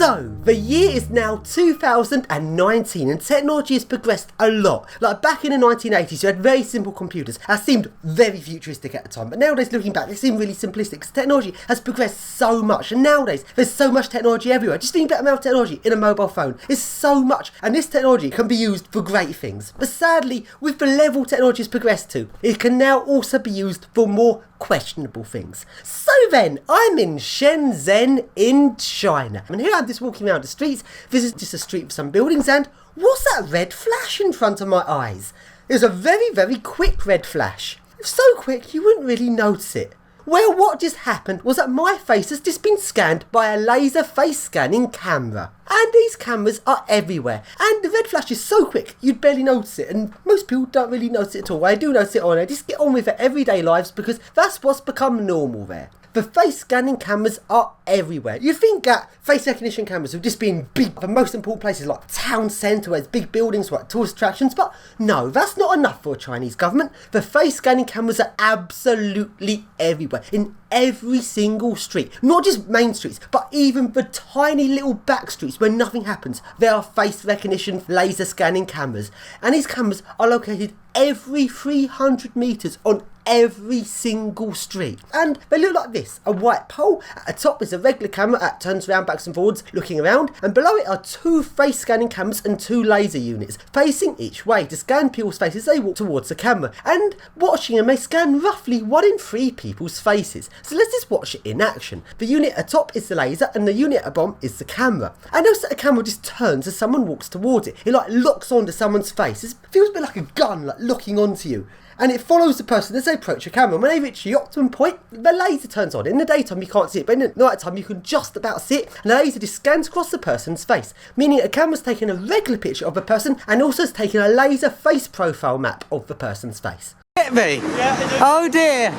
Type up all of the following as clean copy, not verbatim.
So, the year is now 2019 and technology has progressed a lot. Like back in the 1980s you had very simple computers that seemed very futuristic at the time, but nowadays looking back they seem really simplistic because technology has progressed so much, and nowadays there's so much technology everywhere. Just think about the amount of technology in a mobile phone. It's so much, and this technology can be used for great things. But sadly, with the level technology has progressed to, it can now also be used for more questionable things. So then, I'm in Shenzhen in China, and here I'm just walking around the streets. This is just a street with some buildings, and what's that red flash in front of my eyes? It was a very, very quick red flash. So quick you wouldn't really notice it. Well, what just happened was that my face has just been scanned by a laser face scanning camera. And these cameras are everywhere. And the red flash is so quick, you'd barely notice it. And most people don't really notice it at all. I do notice it on there. Just get on with their everyday lives because that's what's become normal there. The face scanning cameras are everywhere. You'd think that face recognition cameras have just been big for most important places like town centre, where there's big buildings, like tourist attractions, but no, that's not enough for a Chinese government. The face scanning cameras are absolutely everywhere, in every single street. Not just main streets, but even the tiny little back streets where nothing happens. There are face recognition laser scanning cameras, and these cameras are located every 300 metres on every single street. And they look like this: a white pole, at the top is a regular camera that turns around backwards and forwards looking around, and below it are two face scanning cameras and two laser units facing each way to scan people's faces as they walk towards the camera, and watching them they scan roughly 1 in 3 people's faces. So let's just watch it in action. The unit at the top is the laser and the unit at the bottom is the camera, and notice that the camera just turns as someone walks towards it. It like locks onto someone's face. It feels a bit like a gun like locking onto you. And it follows the person as they approach the camera. When they reach the optimum point, the laser turns on. In the daytime you can't see it, but in the night time you can just about see it, and the laser just scans across the person's face, meaning the camera's taking a regular picture of the person and also is taking a laser face profile map of the person's face. Hit me? Yeah, I do. Oh dear!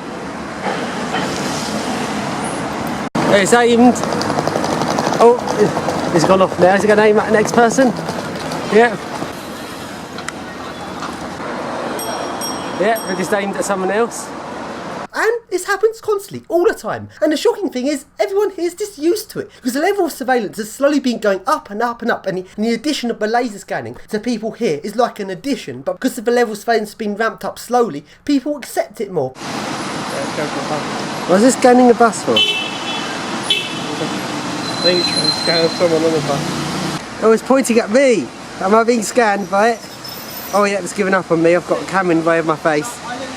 It's aimed. Oh, it's gone off now. Is it going to aim at the next person? Yeah. Yeah, we just aimed at someone else. And this happens constantly, all the time. And the shocking thing is, everyone here is just used to it, because the level of surveillance has slowly been going up and up and up, and the addition of the laser scanning to people here is like an addition, but because the level of surveillance has been ramped up slowly, people accept it more. What's this scanning a bus for? I think it's trying to scan someone on the bus. Oh, it's pointing at me. Am I being scanned by it? Oh yeah, it's given up on me. I've got a camera in the way of my face.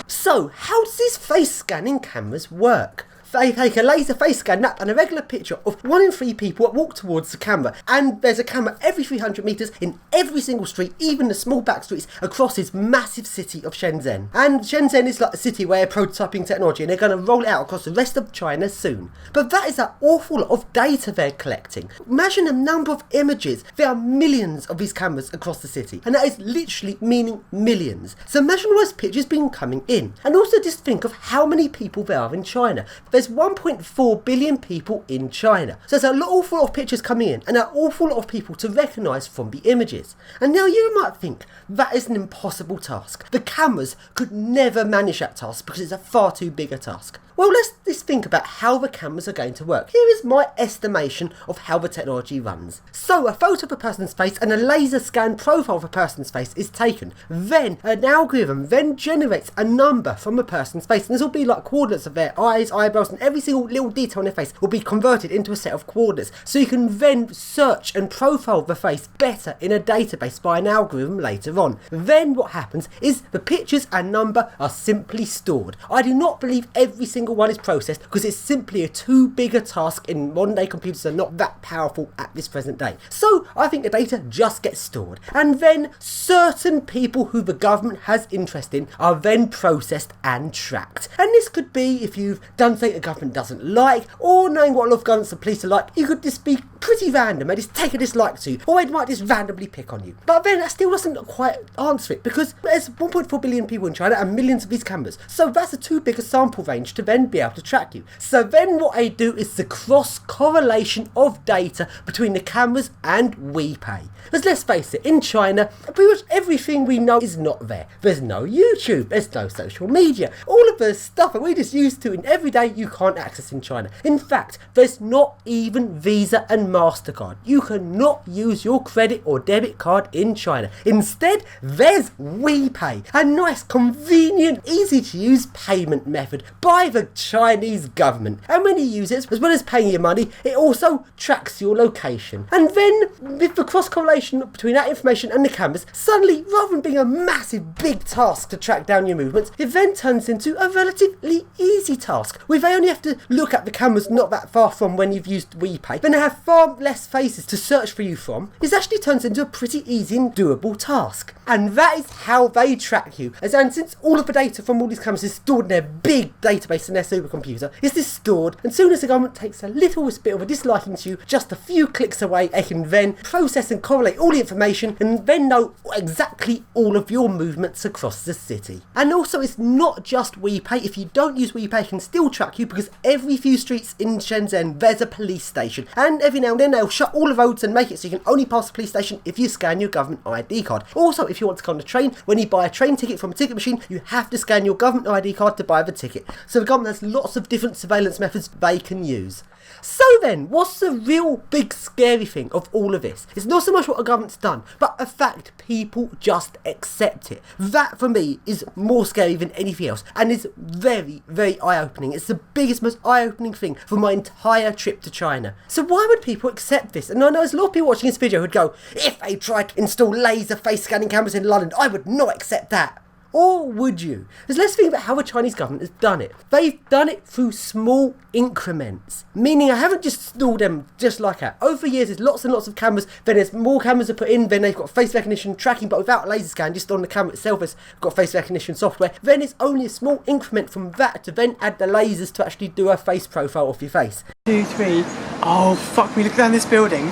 So, how does these face scanning cameras work? They take a laser face scan map and a regular picture of 1 in 3 people that walk towards the camera, and there's a camera every 300 metres in every single street, even the small back streets across this massive city of Shenzhen. And Shenzhen is like a city where they're prototyping technology and they're going to roll it out across the rest of China soon. But that is an awful lot of data they're collecting. Imagine the number of images. There are millions of these cameras across the city, and that is literally meaning millions. So imagine all those pictures being coming in, and also just think of how many people there are in China. There's 1.4 billion people in China. So there's an awful lot of pictures coming in and an awful lot of people to recognise from the images. And now you might think that is an impossible task. The cameras could never manage that task because it's a far too big a task. Well, let's just think about how the cameras are going to work. Here is my estimation of how the technology runs. So a photo of a person's face and a laser scan profile of a person's face is taken. Then an algorithm then generates a number from a person's face, and this will be like coordinates of their eyes, eyebrows, and every single little detail on their face will be converted into a set of coordinates. So you can then search and profile the face better in a database by an algorithm later on. Then what happens is the pictures and number are simply stored. I do not believe every single one is processed because it's simply a too big a task, in modern day computers are not that powerful at this present day. So I think the data just gets stored, and then certain people who the government has interest in are then processed and tracked. And this could be if you've done something the government doesn't like, or knowing what a lot of governments and police are like, you could just be pretty random. They just take a dislike to you, or they might just randomly pick on you. But then that still doesn't quite answer it, because there's 1.4 billion people in China and millions of these cameras. So that's a too big a sample range to then and be able to track you. So then what they do is the cross-correlation of data between the cameras and WePay. Because let's face it, in China, pretty much everything we know is not there. There's no YouTube, there's no social media. All of the stuff that we just used to in every day you can't access in China. In fact, there's not even Visa and MasterCard. You cannot use your credit or debit card in China. Instead, there's WePay, a nice, convenient, easy to use payment method by the Chinese government. And when you use it, as well as paying your money, it also tracks your location. And then, with the cross-correlation between that information and the cameras, suddenly, rather than being a massive, big task to track down your movements, it then turns into a relatively easy task, where they only have to look at the cameras not that far from when you've used WePay, then they have far less faces to search for you from. It actually turns into a pretty easy and doable task. And that is how they track you. And since all of the data from all these cameras is stored in their big database in their supercomputer, is this stored, and soon as the government takes a little bit of a disliking to you, just a few clicks away, they can then process and correlate all the information and then know exactly all of your movements across the city. And also, it's not just WePay. If you don't use WePay, it can still track you, because every few streets in Shenzhen there's a police station, and every now and then they'll shut all the roads and make it so you can only pass the police station if you scan your government ID card. Also, if you want to go on a train, when you buy a train ticket from a ticket machine, you have to scan your government ID card to buy the ticket. So the government has lots of different surveillance methods they can use. So then, what's the real big scary thing of all of this? It's not so much what the government's done, but the fact people just accept it. That for me is more scary than anything else, and is very, very eye-opening. It's the biggest, most eye-opening thing for my entire trip to China. So why would people accept this? And I know there's a lot of people watching this video who'd go, if they tried to install laser face scanning cameras in London, I would not accept that. Or would you? Because let's think about how the Chinese government has done it. They've done it through small increments. Meaning I haven't just installed them just like that. Over the years there's lots and lots of cameras, then there's more cameras are put in, then they've got face recognition tracking, but without a laser scan, just on the camera itself it's got face recognition software. Then it's only a small increment from that to then add the lasers to actually do a face profile of your face. 2, 3. Oh, fuck me, look down this building.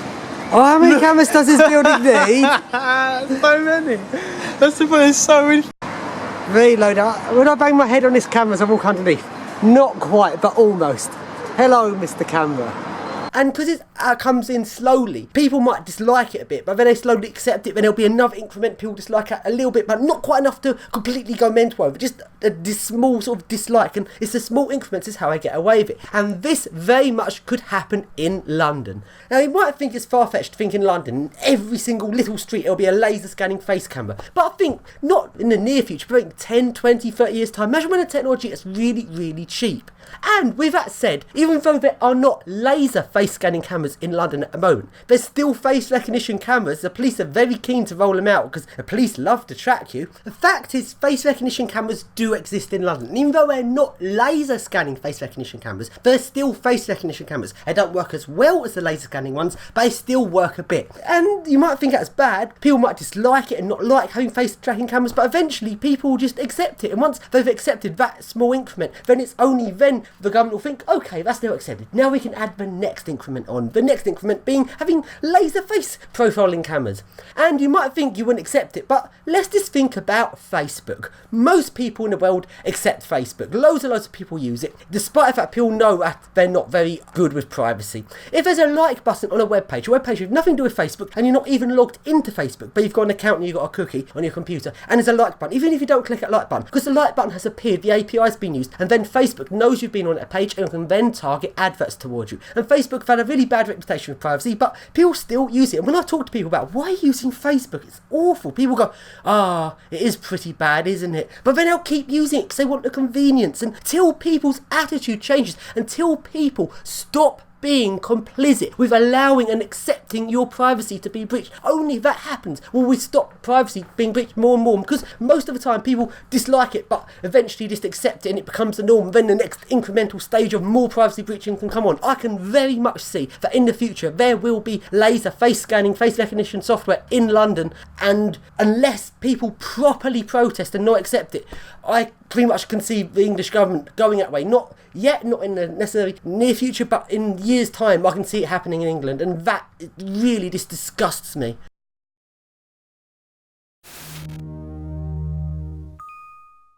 Oh, how many cameras does this building need? So many. That's the point, there's so many. Reload. When I bang my head on this camera as I walk underneath? Not quite, but almost. Hello, Mr. Camera. And because it comes in slowly, people might dislike it a bit, but then they slowly accept it, then there'll be another increment, people dislike it a little bit, but not quite enough to completely go mental over, just this small sort of dislike, and it's the small increments is how I get away with it. And this very much could happen in London. Now you might think it's far-fetched to think in London, in every single little street there'll be a laser scanning face camera, but I think not in the near future, but in 10, 20, 30 years time. Imagine when the technology is really, really cheap. And with that said, even though there are not laser face scanning cameras in London at the moment, there's still face recognition cameras. The police are very keen to roll them out because the police love to track you. The fact is, face recognition cameras do exist in London. And even though they're not laser scanning face recognition cameras, they're still face recognition cameras. They don't work as well as the laser scanning ones, but they still work a bit. And you might think that's bad. People might dislike it and not like having face tracking cameras, but eventually people will just accept it. And once they've accepted that small increment, then it's only then the government will think, okay, that's now accepted. Now we can add the next increment on. The next increment being having laser face profiling cameras. And you might think you wouldn't accept it, but let's just think about Facebook. Most people in the world accept Facebook. Loads and loads of people use it, despite the fact people know that they're not very good with privacy. If there's a like button on a web page with nothing to do with Facebook, and you're not even logged into Facebook, but you've got an account and you've got a cookie on your computer, and there's a like button, even if you don't click that like button, because the like button has appeared, the API has been used, and then Facebook knows you've been on a page and can then target adverts towards you. And Facebook have had a really bad reputation with privacy, but people still use it. And when I talk to people about why are you using Facebook, it's awful. People go, it is pretty bad, isn't it? But then they'll keep using it because they want the convenience. Until people's attitude changes, until people stop being complicit with allowing and accepting your privacy to be breached. Only if that happens will we stop privacy being breached more and more, because most of the time people dislike it but eventually just accept it and it becomes the norm. Then the next incremental stage of more privacy breaching can come on. I can very much see that in the future there will be laser face scanning, face recognition software in London, and unless people properly protest and not accept it, I pretty much can see the English government going that way. Not yet, not in the necessarily near future, but in years' time I can see it happening in England, and that really just disgusts me.